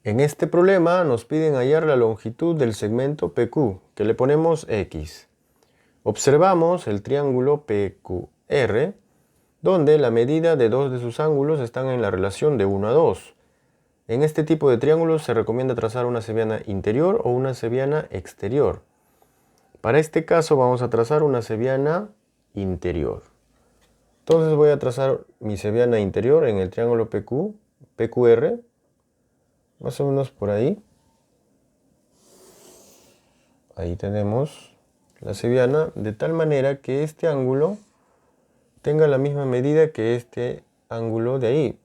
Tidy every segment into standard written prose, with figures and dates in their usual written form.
En este problema nos piden hallar la longitud del segmento PQ, que le ponemos X. Observamos el triángulo PQR, donde la medida de dos de sus ángulos están en la relación de 1 a 2. En este tipo de triángulos se recomienda trazar una cebiana interior o una cebiana exterior. Para este caso vamos a trazar una cebiana interior. Entonces voy a trazar mi cebiana interior en el triángulo PQR, más o menos por ahí. Ahí tenemos la cebiana, de tal manera que este ángulo tenga la misma medida que este ángulo de ahí.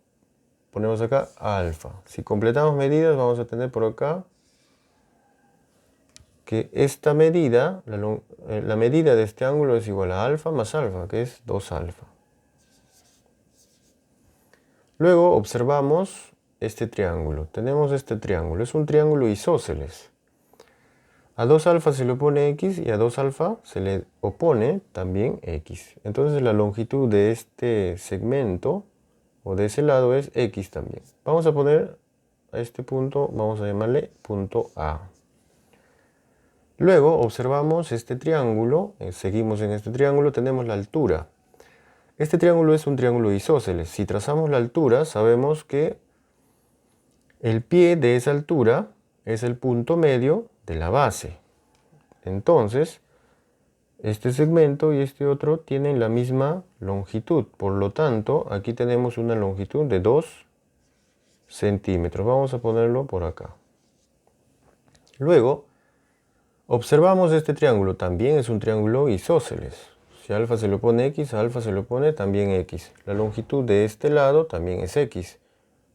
Ponemos acá alfa. Si completamos medidas, vamos a tener por acá que esta medida, la medida de este ángulo es igual a alfa más alfa, que es 2 alfa. Luego observamos este triángulo. Tenemos este triángulo. Es un triángulo isósceles. A 2 alfa se le opone X y a 2 alfa se le opone también X. Entonces la longitud de este segmento o de ese lado es X también. Vamos a poner a este punto, vamos a llamarle punto A. Luego observamos este triángulo, seguimos en este triángulo, tenemos la altura. Este triángulo es un triángulo isósceles. Si trazamos la altura, sabemos que el pie de esa altura es el punto medio de la base. Entonces, este segmento y este otro tienen la misma longitud. Por lo tanto, aquí tenemos una longitud de 2 centímetros. Vamos a ponerlo por acá. Luego, observamos este triángulo. También es un triángulo isósceles. Si a alfa se le opone X, a alfa se le opone también X. La longitud de este lado también es X.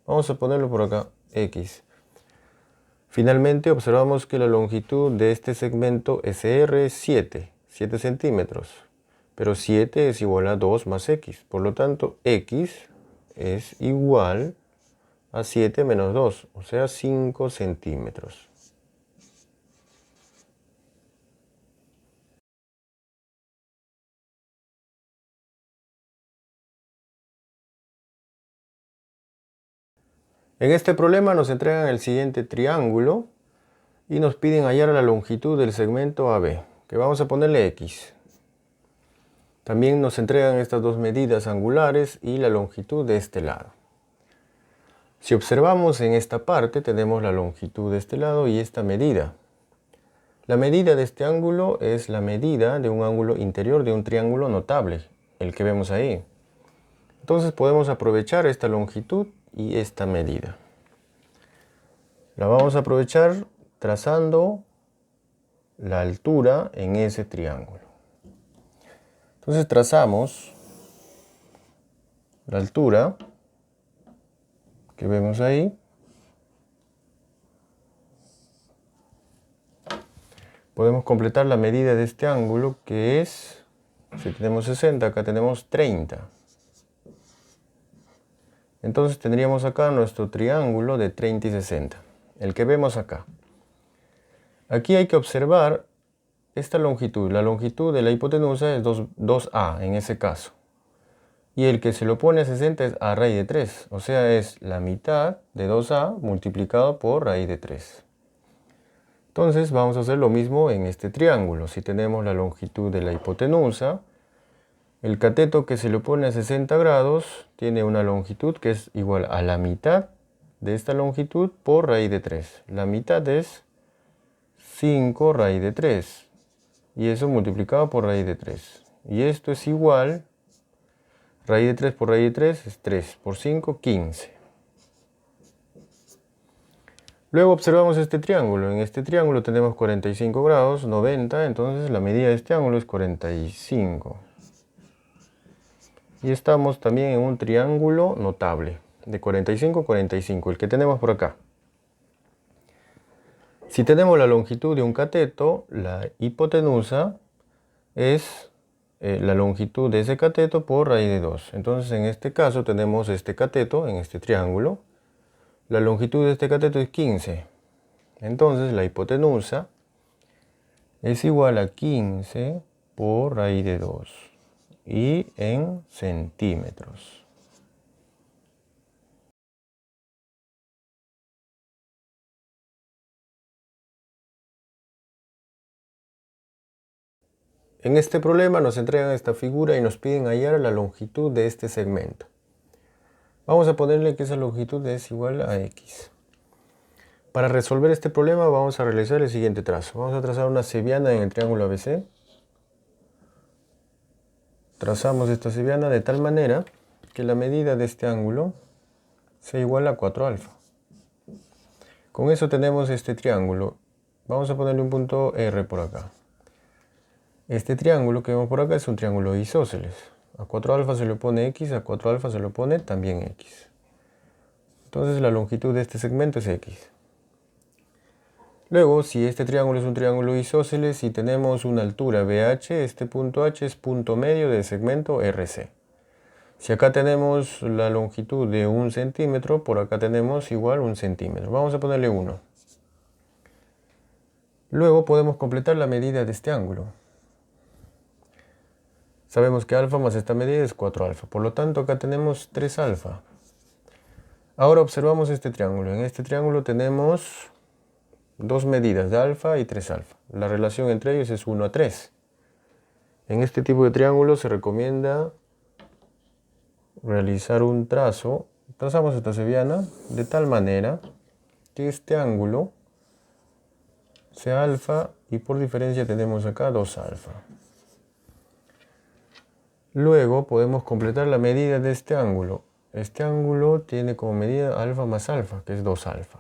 Vamos a ponerlo por acá, X. Finalmente observamos que la longitud de este segmento SR es 7 centímetros. Pero 7 es igual a 2 más X. Por lo tanto, X es igual a 7 menos 2, o sea 5 centímetros. En este problema nos entregan el siguiente triángulo y nos piden hallar la longitud del segmento AB, que vamos a ponerle X. También nos entregan estas dos medidas angulares y la longitud de este lado. Si observamos en esta parte tenemos la longitud de este lado y esta medida. La medida de este ángulo es la medida de un ángulo interior de un triángulo notable, el que vemos ahí. Entonces podemos aprovechar esta longitud y esta medida. La vamos a aprovechar trazando la altura en ese triángulo. Entonces trazamos la altura que vemos ahí. Podemos completar la medida de este ángulo, que es, si tenemos 60, acá tenemos 30. Entonces tendríamos acá nuestro triángulo de 30 y 60, el que vemos acá. Aquí hay que observar esta longitud. La longitud de la hipotenusa es 2A en ese caso. Y el que se lo pone a 60 es a raíz de 3, o sea, es la mitad de 2A multiplicado por raíz de 3. Entonces vamos a hacer lo mismo en este triángulo. Si tenemos la longitud de la hipotenusa, el cateto que se le pone a 60 grados tiene una longitud que es igual a la mitad de esta longitud por raíz de 3. La mitad es 5 raíz de 3. Y eso multiplicado por raíz de 3. Y esto es igual, raíz de 3 por raíz de 3 es 3 por 5, 15. Luego observamos este triángulo. En este triángulo tenemos 45 grados, 90, entonces la medida de este ángulo es 45. Y estamos también en un triángulo notable, de 45, 45, el que tenemos por acá. Si tenemos la longitud de un cateto, la hipotenusa es la longitud de ese cateto por raíz de 2. Entonces en este caso tenemos este cateto en este triángulo. La longitud de este cateto es 15. Entonces la hipotenusa es igual a 15 por raíz de 2 y en centímetros. En este problema nos entregan esta figura y nos piden hallar la longitud de este segmento. Vamos a ponerle que esa longitud es igual a x. Para resolver este problema vamos a realizar el siguiente trazo. Vamos a trazar una cebiana en el triángulo ABC. Trazamos esta cebiana de tal manera que la medida de este ángulo sea igual a 4 alfa. Con eso tenemos este triángulo. Vamos a ponerle un punto R por acá. Este triángulo que vemos por acá es un triángulo isósceles. A 4 alfa se le pone x, a 4 alfa se le pone también x. Entonces la longitud de este segmento es x. Luego, si este triángulo es un triángulo isósceles y tenemos una altura BH, este punto H es punto medio del segmento RC. Si acá tenemos la longitud de 1 centímetro, por acá tenemos igual 1 centímetro. Vamos a ponerle 1. Luego podemos completar la medida de este ángulo. Sabemos que alfa más esta medida es 4 alfa. Por lo tanto, acá tenemos 3 alfa. Ahora observamos este triángulo. En este triángulo tenemos dos medidas de alfa y 3 alfa. La relación entre ellos es 1 a 3. En este tipo de triángulo se recomienda realizar un trazo. Trazamos esta cebiana de tal manera que este ángulo sea alfa y por diferencia tenemos acá 2 alfa. Luego podemos completar la medida de este ángulo. Este ángulo tiene como medida alfa más alfa, que es 2 alfa.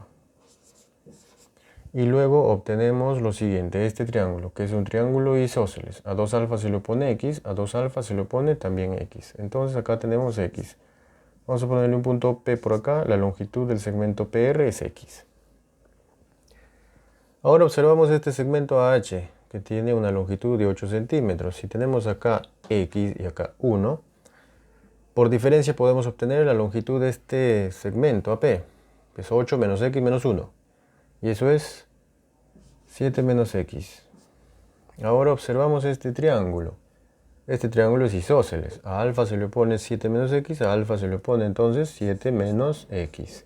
Y luego obtenemos lo siguiente, este triángulo, que es un triángulo isósceles. A 2 alfa se le pone x, a 2 alfa se le pone también x. Entonces acá tenemos x. Vamos a ponerle un punto P por acá, la longitud del segmento PR es x. Ahora observamos este segmento AH, que tiene una longitud de 8 centímetros. Si tenemos acá x y acá 1, por diferencia podemos obtener la longitud de este segmento AP, que es 8 menos x menos 1. Y eso es 7 menos x. Ahora observamos este triángulo. Este triángulo es isósceles. A alfa se le pone 7 menos x, a alfa se le pone entonces 7 menos x.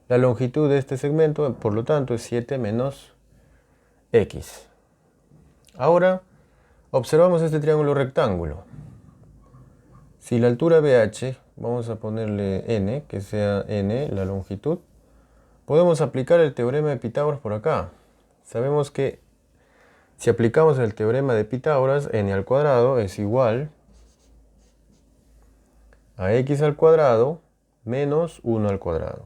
La longitud de este segmento, por lo tanto, es 7 menos x. Ahora observamos este triángulo rectángulo. Si la altura BH, vamos a ponerle n, que sea n la longitud, podemos aplicar el teorema de Pitágoras por acá. Sabemos que si aplicamos el teorema de Pitágoras, n al cuadrado es igual a x al cuadrado menos 1 al cuadrado.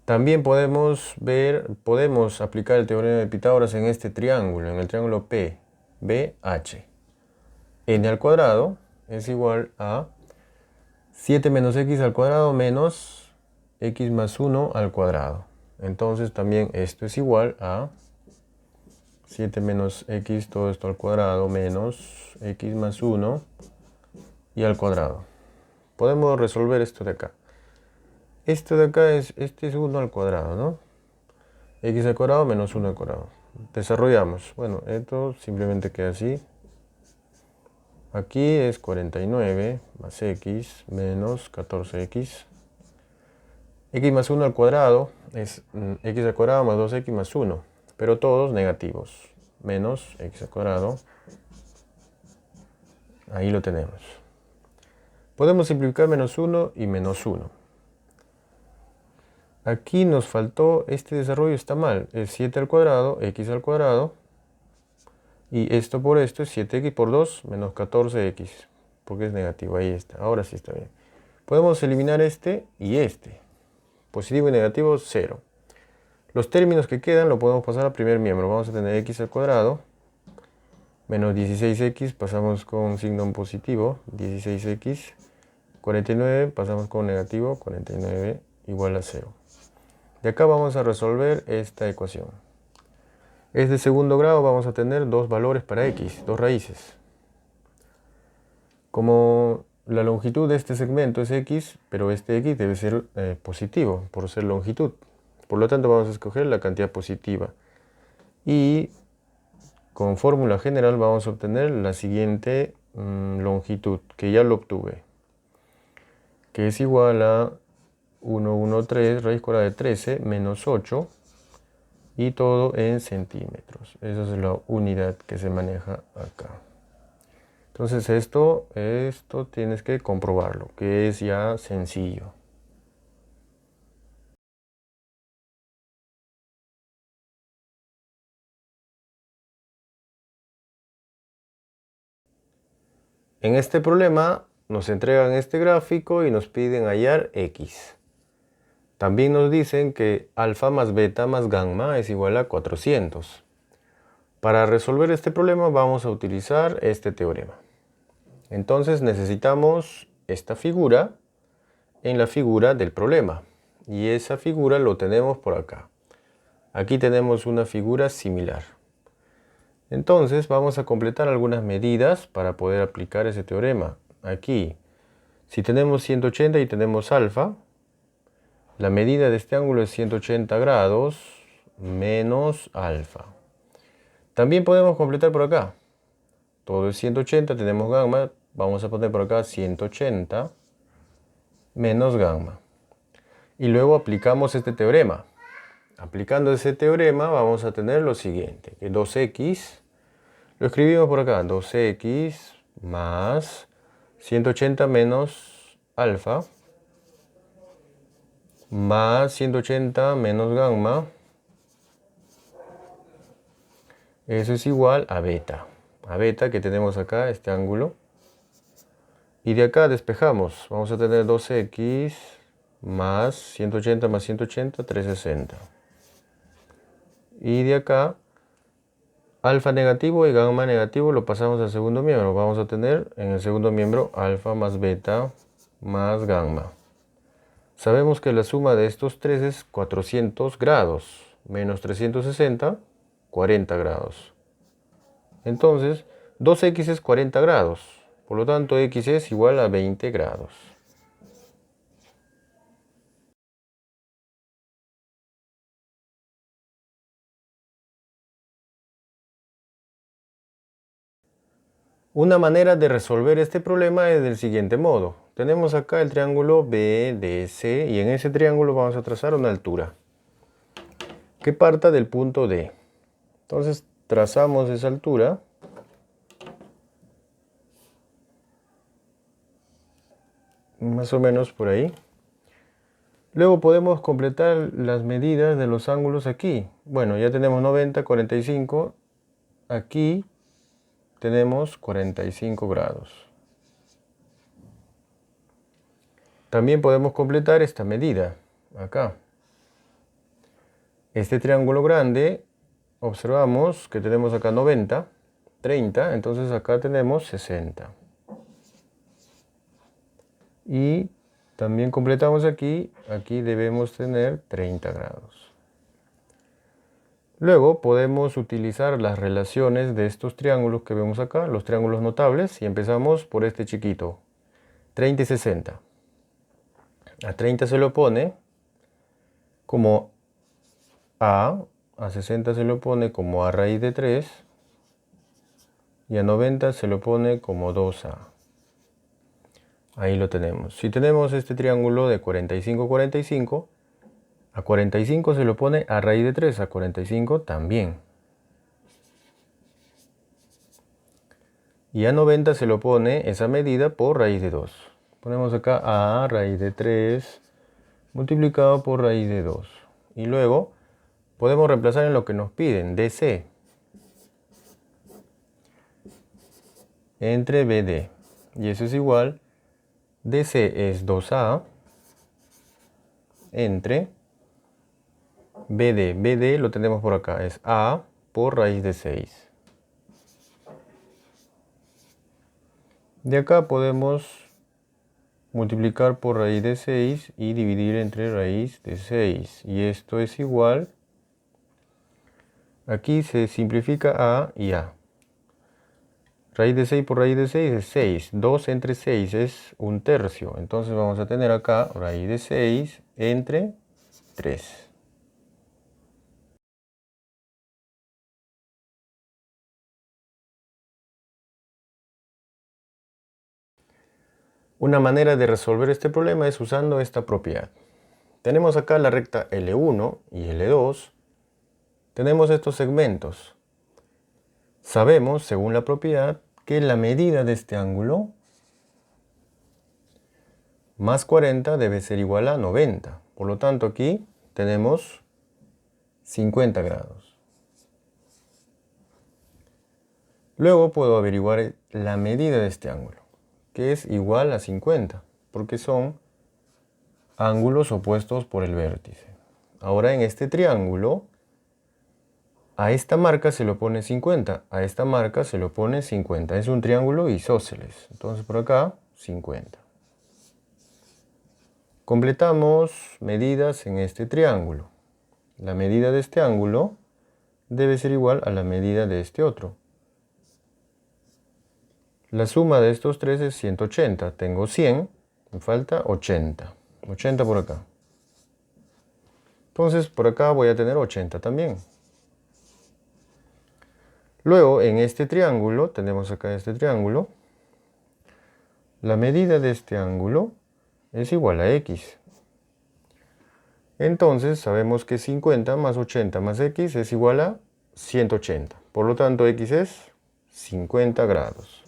También podemos aplicar el teorema de Pitágoras en este triángulo, en el triángulo PBH. N al cuadrado es igual a 7 menos x al cuadrado menos x más 1 al cuadrado. Entonces también esto es igual a 7 menos x, todo esto al cuadrado, menos x más 1 y al cuadrado. Podemos resolver esto de acá. Esto de acá este es 1 al cuadrado, ¿no? X al cuadrado menos 1 al cuadrado. Desarrollamos. Bueno, esto simplemente queda así. Aquí es 49 más x menos 14x. X más 1 al cuadrado es x al cuadrado más 2x más 1. Pero todos negativos. Menos x al cuadrado. Ahí lo tenemos. Podemos simplificar menos 1 y menos 1. Aquí nos faltó, este desarrollo está mal, es 7 al cuadrado, x al cuadrado, y esto por esto es 7x por 2 menos 14x, porque es negativo, ahí está, ahora sí está bien. Podemos eliminar este y este, positivo y negativo 0. Los términos que quedan lo podemos pasar al primer miembro, vamos a tener x al cuadrado, menos 16x, pasamos con signo positivo, 16x, 49, pasamos con negativo, 49 igual a 0. De acá vamos a resolver esta ecuación. Es de segundo grado, vamos a tener dos valores para x, dos raíces. Como la longitud de este segmento es x, pero este x debe ser positivo, por ser longitud. Por lo tanto vamos a escoger la cantidad positiva. Y con fórmula general vamos a obtener la siguiente longitud, que ya lo obtuve. Que es igual a 113 raíz cuadrada de 13 menos 8 y todo en centímetros. Esa es la unidad que se maneja acá. Entonces esto tienes que comprobarlo, que es ya sencillo. En este problema nos entregan este gráfico y nos piden hallar x. También nos dicen que alfa más beta más gamma es igual a 400. Para resolver este problema vamos a utilizar este teorema. Entonces necesitamos esta figura en la figura del problema. Y esa figura lo tenemos por acá. Aquí tenemos una figura similar. Entonces vamos a completar algunas medidas para poder aplicar ese teorema. Aquí, si tenemos 180 y tenemos alfa, la medida de este ángulo es 180 grados menos alfa. También podemos completar por acá. Todo es 180, tenemos gamma, vamos a poner por acá 180 menos gamma. Y luego aplicamos este teorema. Aplicando ese teorema vamos a tener lo siguiente, que 2x, lo escribimos por acá, 2x más 180 menos alfa, más 180 menos gamma, eso es igual a beta. A beta que tenemos acá, este ángulo. Y de acá despejamos, vamos a tener 2x más 180 más 180, 360. Y de acá, alfa negativo y gamma negativo lo pasamos al segundo miembro. Vamos a tener en el segundo miembro alfa más beta más gamma. Sabemos que la suma de estos tres es 400 grados. Menos 360, 40 grados. Entonces, 2x es 40 grados. Por lo tanto, x es igual a 20 grados. Una manera de resolver este problema es del siguiente modo. Tenemos acá el triángulo BDC y en ese triángulo vamos a trazar una altura que parta del punto D. Entonces trazamos esa altura más o menos por ahí. Luego podemos completar las medidas de los ángulos aquí. Bueno, ya tenemos 90, 45. Aquí tenemos 45 grados. También podemos completar esta medida, acá. Este triángulo grande, observamos que tenemos acá 90, 30, entonces acá tenemos 60. Y también completamos aquí debemos tener 30 grados. Luego podemos utilizar las relaciones de estos triángulos que vemos acá, los triángulos notables, y empezamos por este chiquito, 30 y 60. A 30 se lo pone como a 60 se lo pone como a raíz de 3, y a 90 se lo pone como 2a. Ahí lo tenemos. Si tenemos este triángulo de 45, 45, a 45 se lo pone a raíz de 3, a 45 también. Y a 90 se lo pone esa medida por raíz de 2. Ponemos acá a raíz de 3 multiplicado por raíz de 2. Y luego podemos reemplazar en lo que nos piden, DC, entre BD. Y eso es igual, DC es 2A entre BD. BD lo tenemos por acá, es A por raíz de 6. De acá podemos multiplicar por raíz de 6 y dividir entre raíz de 6. Y esto es igual, aquí se simplifica A y A. Raíz de 6 por raíz de 6 es 6. 2 entre 6 es 1/3. Entonces vamos a tener acá raíz de 6 entre 3. Una manera de resolver este problema es usando esta propiedad. Tenemos acá la recta L1 y L2. Tenemos estos segmentos. Sabemos, según la propiedad, que la medida de este ángulo más 40 debe ser igual a 90. Por lo tanto, aquí tenemos 50 grados. Luego puedo averiguar la medida de este ángulo, que es igual a 50, porque son ángulos opuestos por el vértice. Ahora en este triángulo, a esta marca se le pone 50, a esta marca se le pone 50. Es un triángulo isósceles. Entonces por acá, 50. Completamos medidas en este triángulo. La medida de este ángulo debe ser igual a la medida de este otro. La suma de estos tres es 180. Tengo 100, me falta 80. 80 por acá. Entonces por acá voy a tener 80 también. Luego en este triángulo, tenemos acá este triángulo, la medida de este ángulo es igual a x. Entonces sabemos que 50 más 80 más x es igual a 180. Por lo tanto, x es 50 grados.